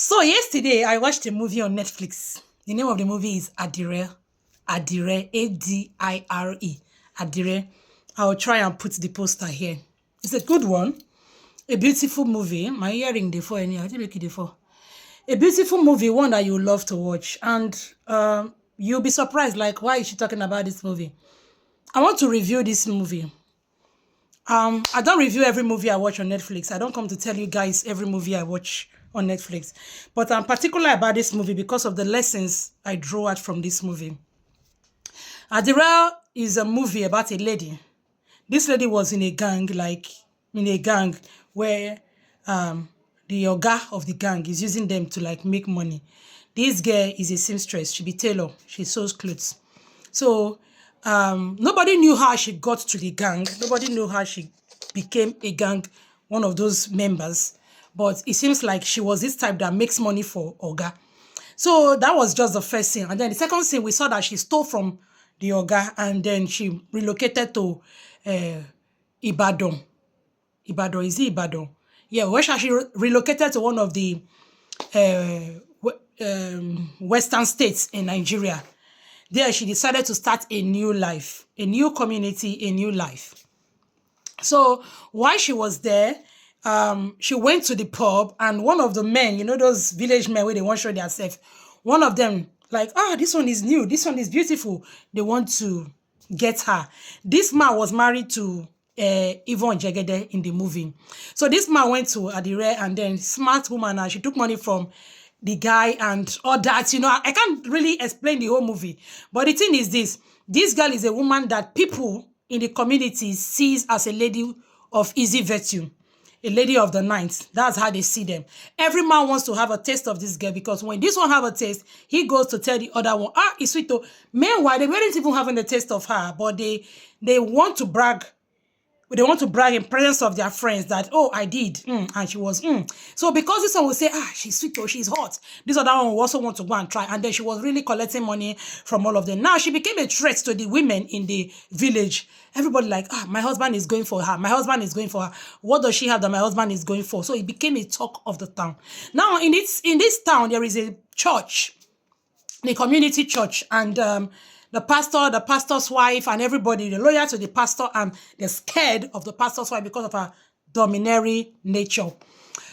So yesterday I watched a movie on Netflix. The name of the movie is Adire. Adire, Adire. Adire. I'll try and put the poster here. It's a good one. A beautiful movie. My earring dey for any. I didn't make it for. A beautiful movie, one that you love to watch, and you'll be surprised. Like, why is she talking about this movie? I want to review this movie. I don't review every movie I watch on Netflix. I don't come to tell you guys every movie I watch on Netflix. But I'm particular about this movie because of the lessons I drew out from this movie. Adire is a movie about a lady. This lady was in a gang, where the oga of the gang is using them to make money. This girl is a seamstress. She be tailor. She sews clothes. So nobody knew how she got to the gang. Nobody knew how she became a gang, one of those members. But it seems like she was this type that makes money for Oga. So that was just the first scene. And then the second scene, we saw that she stole from the Oga and then she relocated to Ibadan. Ibadan, is it Ibadan? Yeah, where she relocated to one of the western states in Nigeria. There, she decided to start a new life, a new community, a new life. So while she was there, she went to the pub, and one of the men, you know, those village men where they want to show themselves, one of them, this one is new, this one is beautiful. They want to get her. This man was married to Yvonne Jegede in the movie. So this man went to Adire, and then smart woman, and she took money from the guy and all that. You know, I can't really explain the whole movie. But the thing is this girl is a woman that people in the community sees as a lady of easy virtue, a lady of the night. That's how they see them. Every man wants to have a taste of this girl, because when this one have a taste, he goes to tell the other one, it's sweet though. Meanwhile, they weren't even having the taste of her, but they want to brag. They want to brag in presence of their friends that, oh, I did, and she was, So because this one will say, she's sweet or she's hot, this other one will also want to go and try. And then she was really collecting money from all of them. Now she became a threat to the women in the village. Everybody my husband is going for her. My husband is going for her. What does she have that my husband is going for? So it became a talk of the town. Now in this town, there is a church, the community church, and the pastor, the pastor's wife, and everybody, they're loyal to the pastor, and they're scared of the pastor's wife because of her domineering nature.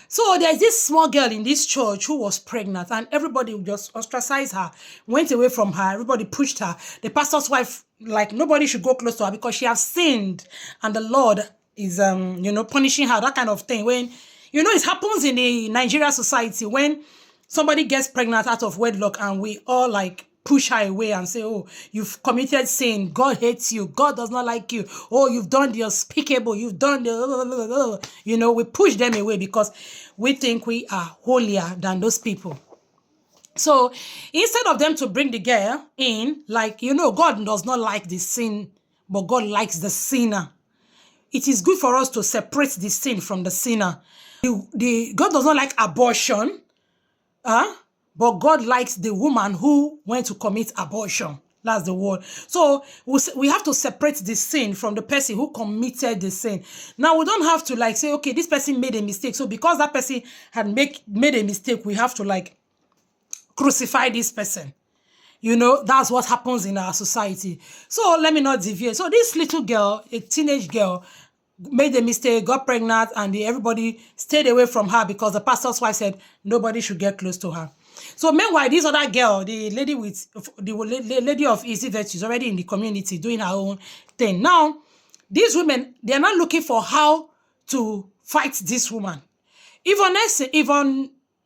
So there's this small girl in this church who was pregnant, and everybody just ostracized her, went away from her, everybody pushed her. The pastor's wife, nobody should go close to her because she has sinned, and the Lord is, punishing her, that kind of thing. When, it happens in the Nigeria society when somebody gets pregnant out of wedlock, and we all push her away and say, oh, you've committed sin. God hates you. God does not like you. Oh, you've done the unspeakable. You've done the, we push them away because we think we are holier than those people. So instead of them to bring the girl in, God does not like the sin, but God likes the sinner. It is good for us to separate the sin from the sinner. God does not like abortion. But God likes the woman who went to commit abortion. That's the word. So we have to separate the sin from the person who committed the sin. Now, we don't have to say, okay, this person made a mistake. So because that person had made a mistake, we have to crucify this person. That's what happens in our society. So let me not deviate. So this little girl, a teenage girl, made a mistake, got pregnant, and everybody stayed away from her because the pastor's wife said nobody should get close to her. So meanwhile, this other girl, the lady of easy virtue, is already in the community doing her own thing. Now, these women, they are not looking for how to fight this woman. Yvonne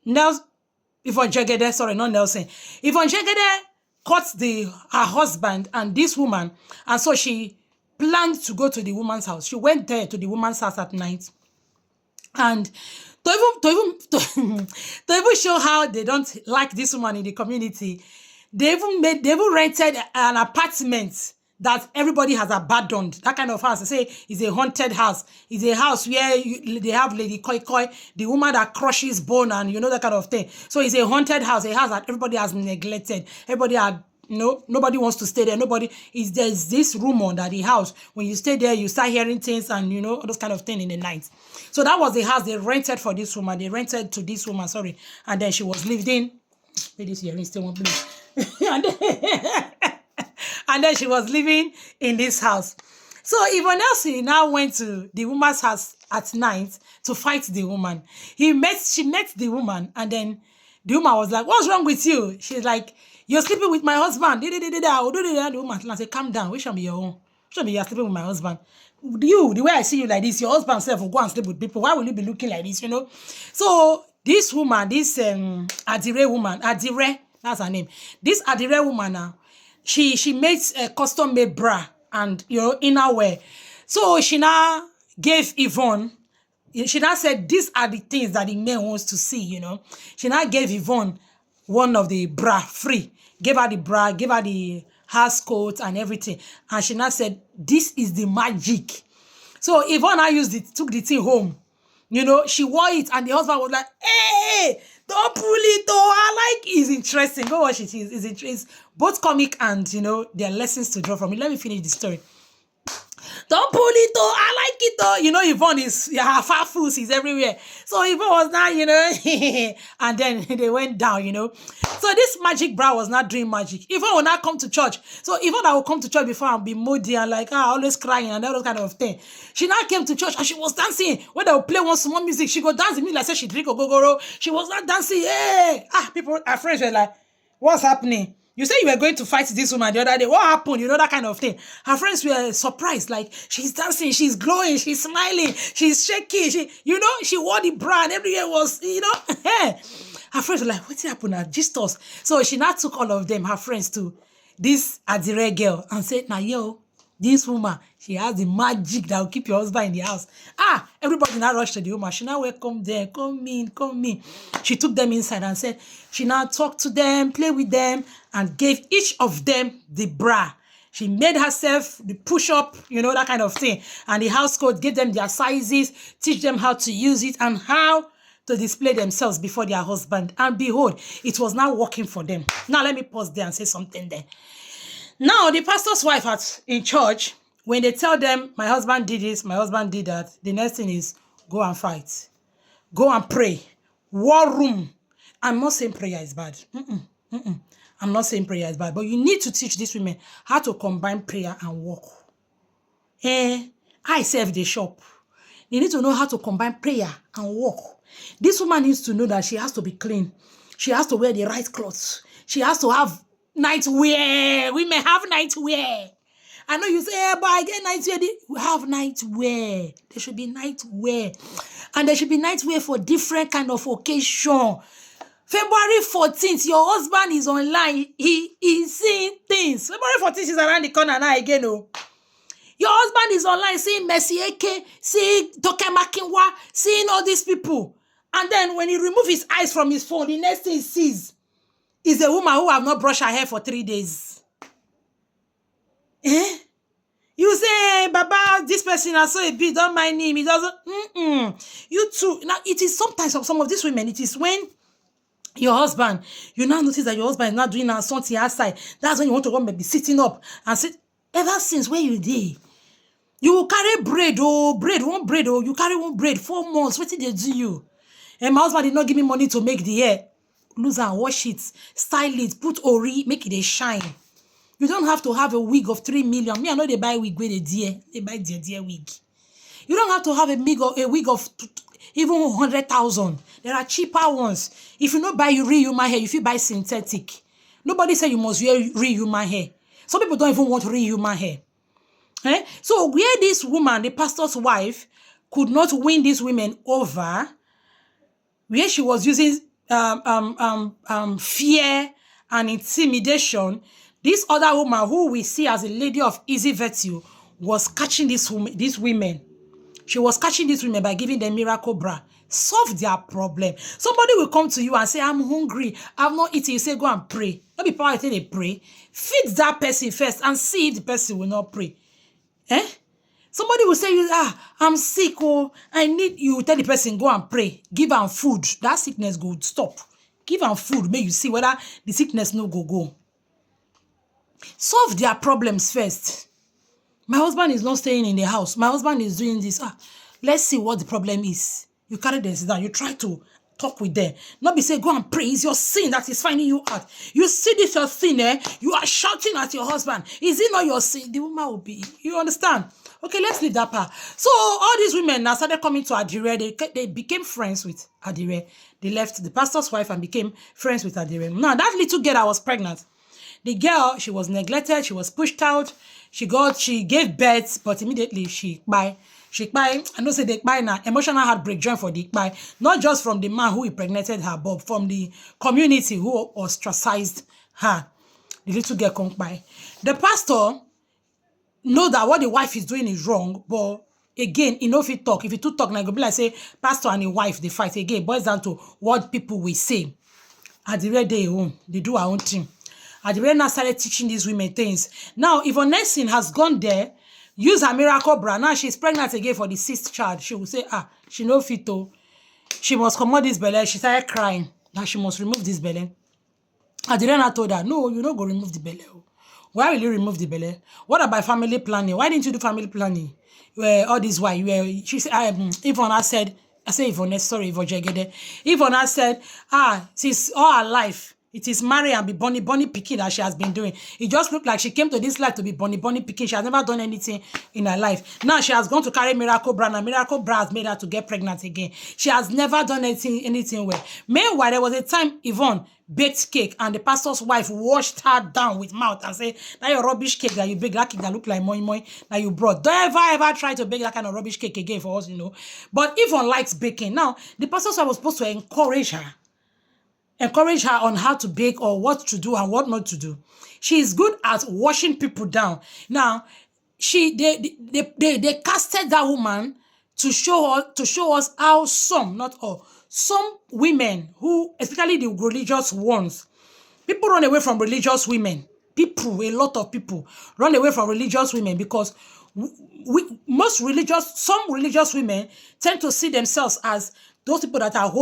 Jegede, sorry, not Nelson. Yvonne Jegede caught her husband and this woman, and so she planned to go to the woman's house. She went there to the woman's house at night, and to even show how they don't like this woman in the community, they even rented an apartment that everybody has abandoned. That kind of house, they say, is a haunted house. It's a house where they have Lady Koi Koi, the woman that crushes bone, and that kind of thing. So it's a haunted house, a house that everybody has neglected. Everybody had nobody wants to stay there. There's this rumor that the house, when you stay there, you start hearing things and, all those kind of things in the night. So that was the house they rented for this woman. They rented to this woman, sorry. And then she was living, this year, stay one place. And then she was living in this house. So Yvonne Nelson now went to the woman's house at night to fight the woman. She met the woman, and then the woman was like, "What's wrong with you?" She's like, "You're sleeping with my husband." The woman said, "Calm down. Which shall be your own? Which shall be you're sleeping with my husband? The way I see you like this, your husband self will go and sleep with people. Why will you be looking like this, So this woman, this Adire woman, Adire, that's her name. This Adire woman now, she makes a custom-made bra and inner wear. So she now gave Yvonne. She now said, these are the things that the man wants to see, She now gave Yvonne one of the bra free. Gave her the bra, gave her the house coat and everything. And she now said, this is the magic. So Yvonne now took the thing home. She wore it and the husband was like, hey, don't pull it, I like it. It's interesting. Go watch it. It's both comic and, there are lessons to draw from it. Let me finish the story. Don't pull it, I like it, Yvonne is, her fat food is everywhere. So Yvonne was now, and then they went down, So this magic bra was not doing magic. Yvonne will not come to church. So Yvonne that will come to church before and be moody and like, always crying and all those kind of thing. She now came to church and she was dancing. When they would play one small music, she go dance with me like say she drink a gogoro. She was not dancing. Hey! Her friends were like, what's happening? You say you were going to fight this woman the other day. What happened? That kind of thing. Her friends were surprised. Like, she's dancing, she's glowing, she's smiling, she's shaking. She wore the bra and everywhere was, Her friends were like, what happened? Just us. So she now took all of them, her friends, to this Adire girl and said, now, this woman, she has the magic that will keep your husband in the house. Everybody now rushed to the woman. She now welcomed them. Come in. She took them inside and said, she now talked to them, played with them, and gave each of them the bra. She made herself the push-up, that kind of thing. And the house coat gave them their sizes, teach them how to use it, and how to display themselves before their husband. And behold, it was now working for them. Now, let me pause there and say something there. Now, the pastor's wife in church, when they tell them, my husband did this, my husband did that, the next thing is, go and fight. Go and pray. War room. I'm not saying prayer is bad. I'm not saying prayer is bad. But you need to teach these women how to combine prayer and work. I serve the shop. You need to know how to combine prayer and work. This woman needs to know that she has to be clean. She has to wear the right clothes. She has to have night wear. Women have night wear. I know you say, but I get night wear. We have night wear. There should be night wear. And there should be night wear for different kind of occasion. February 14th, your husband is online. He is seeing things. February 14th is around the corner now again. Your husband is online seeing Mercy Eke, seeing Toke Makinwa, seeing all these people. And then when he removes his eyes from his phone, the next thing he sees is a woman who have not brushed her hair for 3 days. You say, Baba, this person I saw a bit, don't mind him. He doesn't. You too. Now, it is sometimes of some of these women, it is when your husband, you now notice that your husband is not doing something outside. That's when you want to go maybe sitting up and sit. Ever since where you did, you will carry one braid, you carry one braid, 4 months. What did they do you? And my husband did not give me money to make the hair. Lose and wash it, style it, put ori, make it a shine. You don't have to have a wig of 3 million. Me, I know they buy wig with a dear. They buy dear wig. You don't have to have a wig of even 100,000. There are cheaper ones. If you not buy real human hair, if you buy synthetic. Nobody said you must wear real human hair. Some people don't even want real human hair. So where this woman, the pastor's wife, could not win these women over, where she was using fear and intimidation, this other woman who we see as a lady of easy virtue was catching these women. She was catching these women by giving them miracle bra. Solve their problem. Somebody will come to you and say, I'm hungry. I've not eaten. You say, go and pray. Not be power they pray. Feed that person first and see if the person will not pray. Somebody will say, I'm sick. I need you. Tell the person, go and pray. Give them food. That sickness go stop. Give them food. May you see whether the sickness no go. Solve their problems first. My husband is not staying in the house. My husband is doing this. Let's see what the problem is. You carry this down. You try to talk with them. Not be say, go and pray. It's your sin that is finding you out. You see this your sin, eh? You are shouting at your husband. Is it not your sin? The woman will be. You understand? Okay, let's leave that part. So all these women now started coming to Adire. They became friends with Adire. They left the pastor's wife and became friends with Adire. Now, that little girl that was pregnant, the girl, she was neglected. She was pushed out. She gave birth, but immediately she died. I know say they buy now. Emotional heartbreak join for the buy. Not just from the man who impregnated her, but from the community who ostracized her. The little girl come by. The pastor know that what the wife is doing is wrong, but again, he know if he talk. If he too talk, like go be like say pastor and his wife they fight again. Boils down to what people will say. Adire they own, they do our own thing. Adire now started teaching these women things. Now, if Onesin has gone there, use her miracle bra. Now she's pregnant again for the 6th child. She will say, she no fit to. She must come out this belly. She started crying that she must remove this belly. Adire now told her, no, you don't go remove the belly. Why will you remove the belly? What about family planning? Why didn't you do family planning? All this why? She said, Ivona said, I say Ivona, sorry, Ivojegede. Ivona said, since all her life, it is marry and be bunny picking that she has been doing. It just looked like she came to this life to be bunny picking. She has never done anything in her life. Now she has gone to carry miracle bra, and miracle bra has made her to get pregnant again. She has never done anything well. Meanwhile, there was a time Yvonne baked cake and the pastor's wife washed her down with mouth and said, that your rubbish cake that you bake, that cake that look like moi that you brought. Don't ever try to bake that kind of rubbish cake again for us, But Yvonne likes baking. Now, the pastor's wife was supposed to encourage her on how to bake or what to do and what not to do. She is good at washing people down. Now, they casted that woman to show us how not all, some women who, especially the religious ones, people run away from religious women. A lot of people run away from religious women because some religious women tend to see themselves as those people that are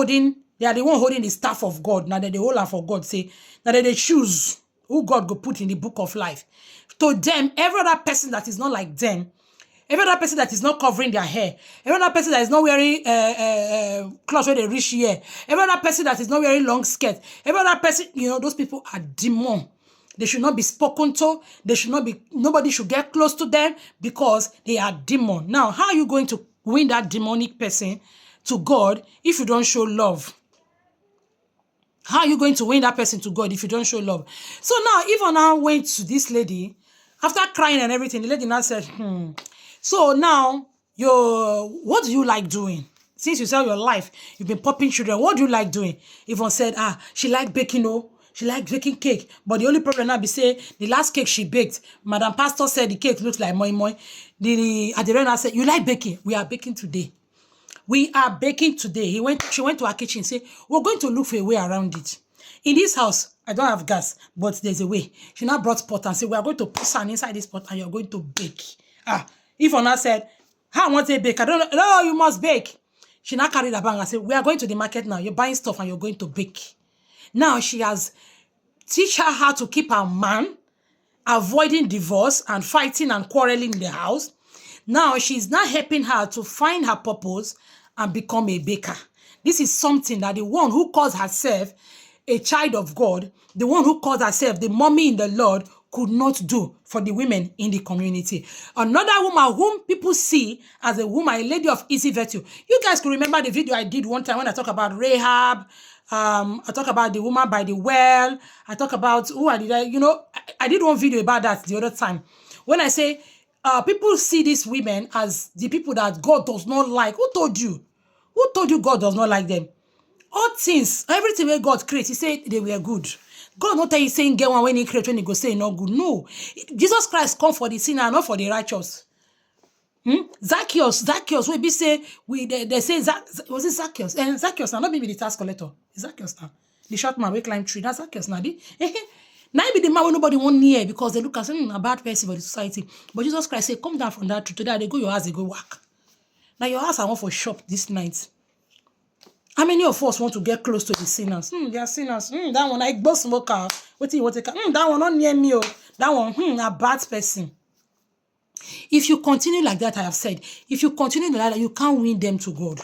they are the one holding the staff of God. Now that they hold her for God, say, now that they choose who God go put in the book of life. To them, every other person that is not like them, every other person that is not covering their hair, every other person that is not wearing clothes where they reach here, every other person that is not wearing long skirt, every other person, those people are demon. They should not be spoken to. Nobody should get close to them because they are demon. Now, how are you going to win that demonic person to God if you don't show love? How are you going to win that person to God if you don't show love? So now, Ivona went to this lady. After crying and everything, the lady now said, so now, what do you like doing? Since you sell your life, you've been popping children, what do you like doing? Yvonne said, she liked baking, she liked baking cake. But the only problem now be say, the last cake she baked, Madam Pastor said the cake looks like moi. The Adire said, you like baking? We are baking today. We are baking today. She went to her kitchen and said, we're going to look for a way around it. In this house, I don't have gas, but there's a way. She now brought pot and said, we are going to put sand inside this pot and you're going to bake. Ivona said, how I want to bake? I don't know. No, you must bake. She now carried her bag and said, we are going to the market now. You're buying stuff and you're going to bake. Now she has teach her how to keep her man, avoiding divorce and fighting and quarreling in the house. Now she's not helping her to find her purpose and become a baker. This is something that the one who calls herself a child of God, the one who calls herself the mommy in the Lord, could not do for the women in the community. Another woman whom people see as a woman, a lady of easy virtue. You guys could remember the video I did one time when I talk about Rahab. I talk about the woman by the well. I talk about I did one video about that the other time. When I say people see these women as the people that God does not like. Who told you? Who told you God does not like them? All things, everything where God creates, he said they were good. God not tell you saying get one when he create when he go say not good. No. Jesus Christ come for the sinner, not for the righteous. Zacchaeus, we be say they say was it Zacchaeus? And Zacchaeus now not maybe the tax collector. Zacchaeus now. The short man we climb tree. That's Zacchaeus now. Now be the man when nobody want near because they look as a bad person for the society. But Jesus Christ say, come down from that tree. Today they go your house, they go work. Now your house I want for shop this night. How many of us want to get close to the sinners? They are sinners. That one, I boss smoker. What do you want to that one not near me. That one, a bad person. If you continue like that, I have said, if you continue like that, you can't win them to God.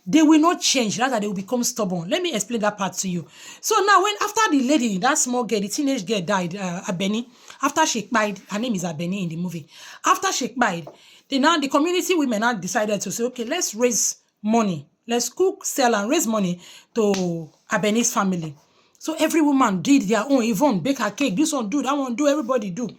They will not change, rather they will become stubborn. Let me explain that part to you. So now, when after the lady, that small girl, the teenage girl died, Abeni, after she died, her name is Abeni in the movie. After she died, the community women now decided to say, okay, let's raise money. Let's cook, sell, and raise money to Abeni's family. So every woman did their own. Yvonne, bake her cake. This one do, that one do, everybody do.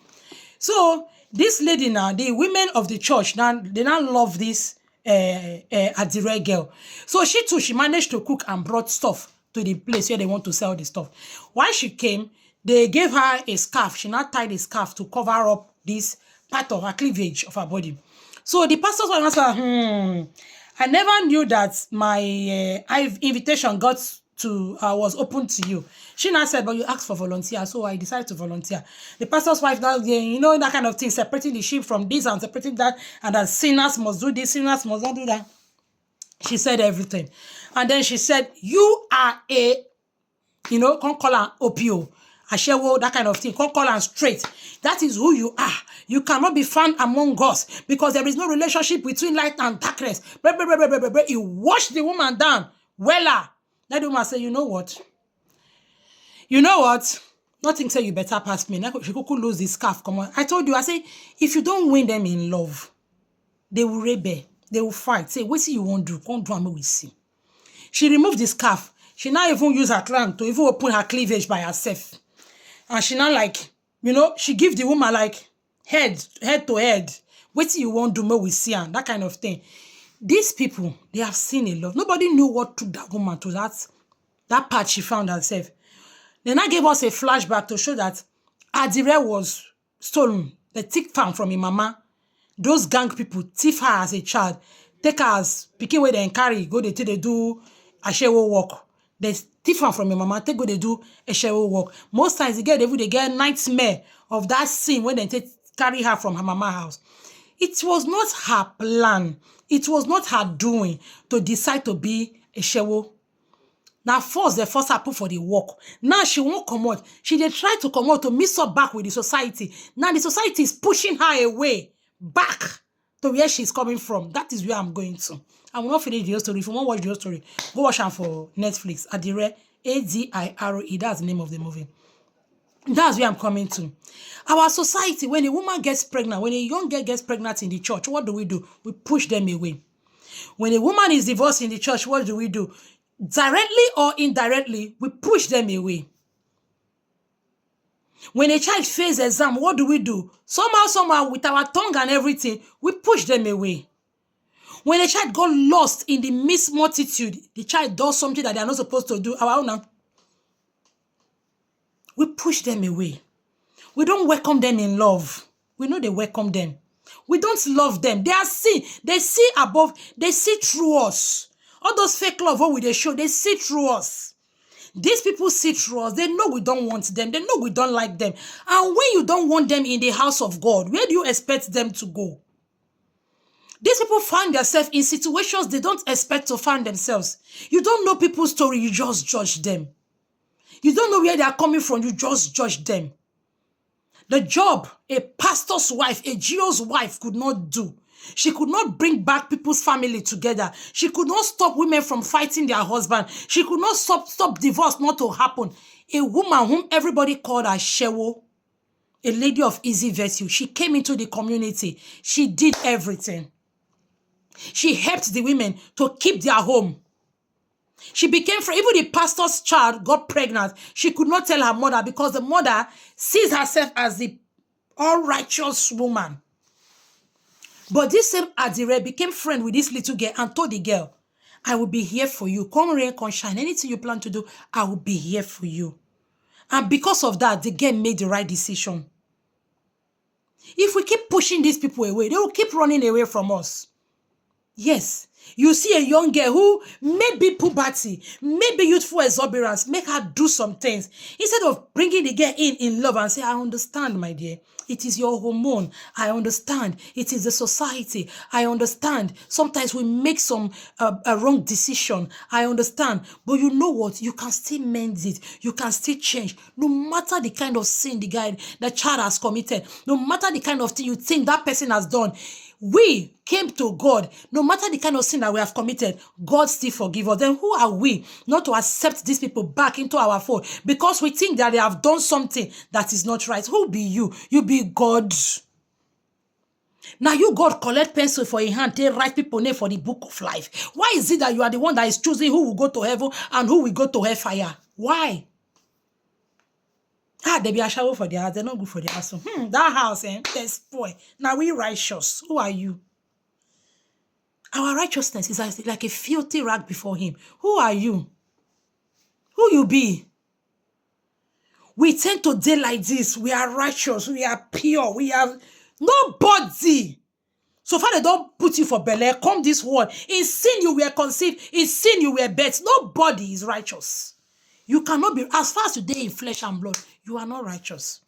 So this lady now, the women of the church, now they now love this Adire girl. So she too, she managed to cook and brought stuff to the place where they want to sell the stuff. While she came, they gave her a scarf. She now tied a scarf to cover up this part of her cleavage of her body. So the pastor's wife said, I never knew that my invitation was open to you. She now said, but you asked for volunteer, so I decided to volunteer. The pastor's wife now, you know, that kind of thing, separating the sheep from this and separating that, and that sinners must do this, sinners must not do that. She said everything. And then she said, you are a, you know, can't call her OPO, Ashewo, that kind of thing. Can't call her straight. That is who you are. You cannot be found among us because there is no relationship between light and darkness. He washed the woman down. Wella. That woman said, you know what? You know what? Nothing say you better pass me. She could lose this scarf. Come on. I told you, I say, if you don't win them in love, they will rebel. They will fight. Say, what you won't do? Come do and we see. She removed the scarf. She now even use her clamp to even open her cleavage by herself. And she now like, you know, she give the woman like head to head. What you won't do, we see, and that kind of thing. These people, they have seen a lot. Nobody knew what took that woman to that part she found herself. They now gave us a flashback to show that Adire was stolen. They took her from her mama. Those gang people thief her as a child. Take her as picking where they carry. Go they do Ashewo work. They thief her from her mama. Take go they do Ashewo work. Most times they get nightmare of that scene when they carry her from her mama house. It was not her plan. It was not her doing to decide to be a shewo. Now, first, they force her put for the work. Now, she won't come out. She dey try to come out to mix up back with the society. Now, the society is pushing her away, back to where she's coming from. That is where I'm going to. I will not finish the whole story. If you want to watch the whole story, go watch her for Netflix. Adire, Adire. That's the name of the movie. That's where I'm coming to. Our society, when a woman gets pregnant, when a young girl gets pregnant in the church, what do? We push them away. When a woman is divorced in the church, what do? Directly or indirectly, we push them away. When a child fails exam, what do? Somehow, with our tongue and everything, we push them away. When a child got lost in the mixed multitude, the child does something that they are not supposed to do. Our own, we push them away. We don't welcome them in love. We know they welcome them. We don't love them. They see above, they see through us. All those fake love what they show, they see through us. These people see through us. They know we don't want them. They know we don't like them. And when you don't want them in the house of God, where do you expect them to go? These people find themselves in situations they don't expect to find themselves. You don't know people's story, you just judge them. You don't know where they are coming from, you just judge them. The job a pastor's wife, a GO's wife could not do. She could not bring back people's family together. She could not stop women from fighting their husband. She could not stop divorce not to happen. A woman whom everybody called a shewo, a lady of easy virtue. She came into the community. She did everything. She helped the women to keep their home. She became friend. Even the pastor's child got pregnant. She could not tell her mother because the mother sees herself as the all-righteous woman. But this same Adire became friend with this little girl and told the girl, I will be here for you. Come rain, come shine. Anything you plan to do, I will be here for you. And because of that, the girl made the right decision. If we keep pushing these people away, they will keep running away from us. Yes. You see a young girl who maybe puberty, maybe youthful exuberance, make her do some things. Instead of bringing the girl in love and say, I understand, my dear. It is your hormone. I understand. It is the society. I understand. Sometimes we make some a wrong decision. I understand. But you know what? You can still mend it. You can still change. No matter the kind of sin the child has committed, no matter the kind of thing you think that person has done, we came to God. No matter the kind of sin that we have committed, God still forgive us. Then who are we not to accept these people back into our fold because we think that they have done something that is not right? Who be you? You be God. Now you, God, collect pencil for your hand, they write people name for the book of life. Why is it that you are the one that is choosing who will go to heaven and who will go to hellfire? Why? They be a shower for their house. They're not good for their house. That house, there's boy. Now we righteous. Who are you? Our righteousness is like a filthy rag before him. Who are you? Who you be? We tend to deal like this. We are righteous. We are pure. We are nobody. So far they don't put you for belay. Come this world. In sin you were conceived. In sin you were birthed. Nobody is righteous. You cannot be, as far as today in flesh and blood, you are not righteous.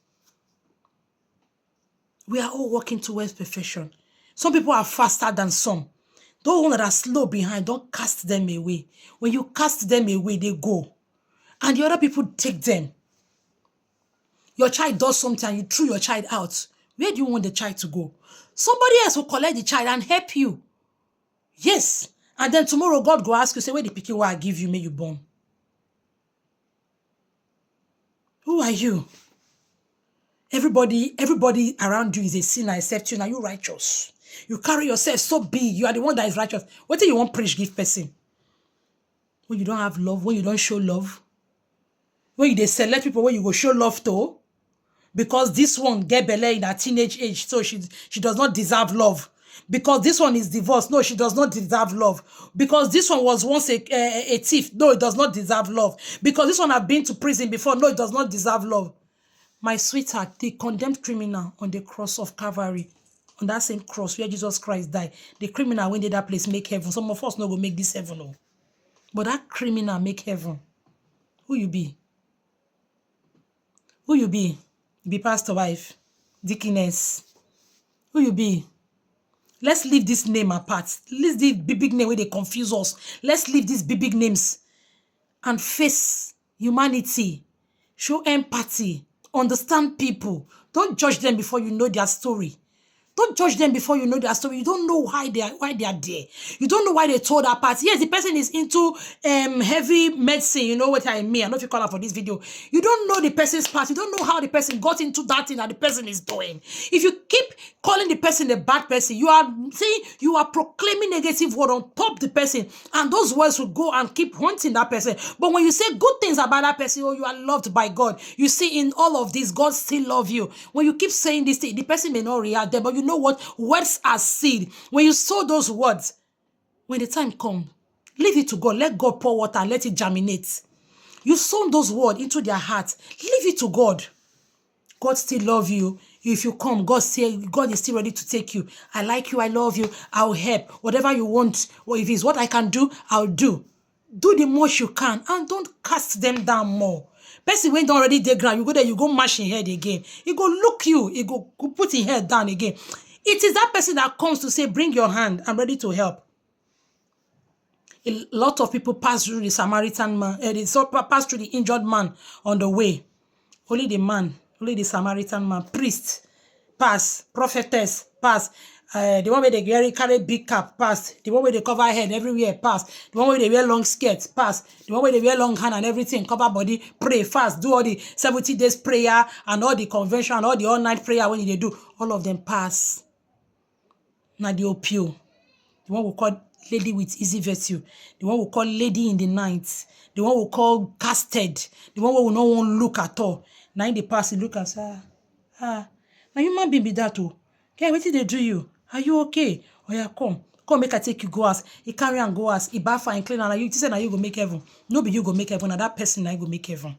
We are all working towards perfection. Some people are faster than some. Those ones that are slow behind, don't cast them away. When you cast them away, they go. And the other people take them. Your child does something and you threw your child out. Where do you want the child to go? Somebody else will collect the child and help you. Yes. And then tomorrow God go ask you, say, where the pikin what I give you, may you born. Who are you? Everybody around you is a sinner except you. Now you righteous. You carry yourself so big. You are the one that is righteous. What do you want preach give person? When you don't have love, when you don't show love, when you select people where you go show love to, because this one get belay in her teenage age, so she does not deserve love. Because this one is divorced, no, she does not deserve love. Because this one was once a thief, no, it does not deserve love. Because this one have been to prison before, no, it does not deserve love. My sweetheart, the condemned criminal on the cross of Calvary, on that same cross where Jesus Christ died, the criminal when did that place make heaven? Some of us no go make this heaven, no. But that criminal make heaven. Who you be? Who you be? You be pastor wife, deaconess. Who you be? Let's leave this name apart. Let's leave big name where they confuse us. Let's leave these big names and face humanity. Show empathy. Understand people. Don't judge them before you know their story. Don't judge them before you know their story. You don't know why they are there. You don't know why they told that part. Yes, the person is into heavy medicine. You know what I mean? I don't know if you call her for this video. You don't know the person's part. You don't know how the person got into that thing that the person is doing. If you keep calling the person a bad person, you are saying you are proclaiming negative word on top of the person, and those words will go and keep haunting that person. But when you say good things about that person, oh, you are loved by God. You see, in all of this, God still loves you. When you keep saying this thing, the person may not react there, but you know what? Words are seed. When you sow those words, when the time comes, leave it to God. Let God pour water and let it germinate. You sow those words into their heart. Leave it to God. God still loves you. If you come, God is still ready to take you. I like you. I love you. I'll help. Whatever you want, or if it's what I can do, I'll do. Do the most you can, and don't cast them down more. Person when don't already dey ground, you go there, you go mash in head again. He go look you, he go put his head down again. It is that person that comes to say, bring your hand, I'm ready to help. A lot of people pass through the Samaritan man, pass through the injured man on the way. Only the Samaritan man, priest, pass, prophetess, pass. The one where they carry big cap, pass. The one where they cover head everywhere, pass. The one where they wear long skirts, pass. The one where they wear long hand and everything, cover body, pray fast, do all the 70 days prayer and all the convention and all the all-night prayer when they do. All of them pass. Now the OPO, the one we call lady with easy virtue, the one we call lady in the night, the one we call casted, the one we no one look at all. Now in the past, he look and say, now human being be that too. Okay, what did they do you? Are you okay? Oh yeah, come make I take you go as. He carry and go as. He bath and clean and you say now you go make heaven. No be you go make heaven. Now that person now you go make heaven.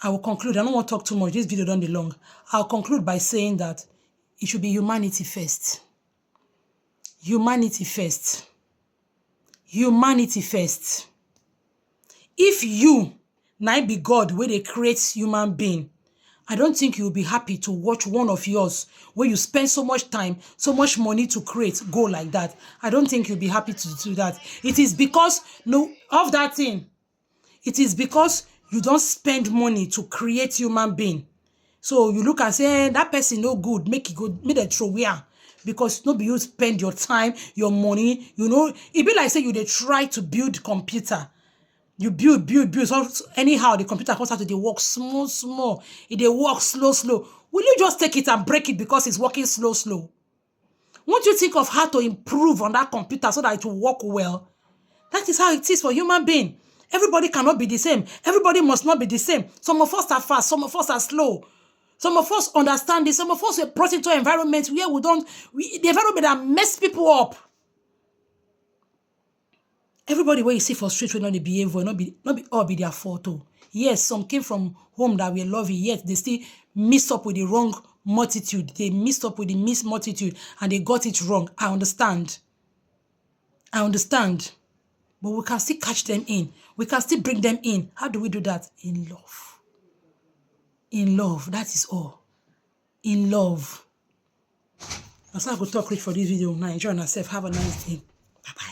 I will conclude. I don't want to talk too much. This video don't be long. I'll conclude by saying that it should be humanity first. humanity first. Humanity first. If you now be God where they create human being, I don't think you'll be happy to watch one of yours where you spend so much time, so much money to create go like that. I don't think you'll be happy to do that. It is because of that thing. It is because you don't spend money to create human being. So you look and say, that person no good, make it good, make it throw where. Because nobody you spend your time, your money, it be like say you they try to build computer. You build. So anyhow, the computer comes out to they work small. It they work slow. Will you just take it and break it because it's working slow? Won't you think of how to improve on that computer so that it will work well? That is how it is for human being. Everybody cannot be the same. Everybody must not be the same. Some of us are fast. Some of us are slow. Some of us understand this. Some of us are brought into an environment where the environment that mess people up. Everybody where you see for street will not behave well, not be all be their fault. Oh. Yes, some came from home that were loving, yet they still mixed up with the wrong multitude. They mixed up with the mixed multitude and they got it wrong. I understand. But we can still catch them in. We can still bring them in. How do we do that? In love. In love. That is all. In love. That's how I go talk for this video. Now enjoy yourself. Have a nice day. Bye-bye.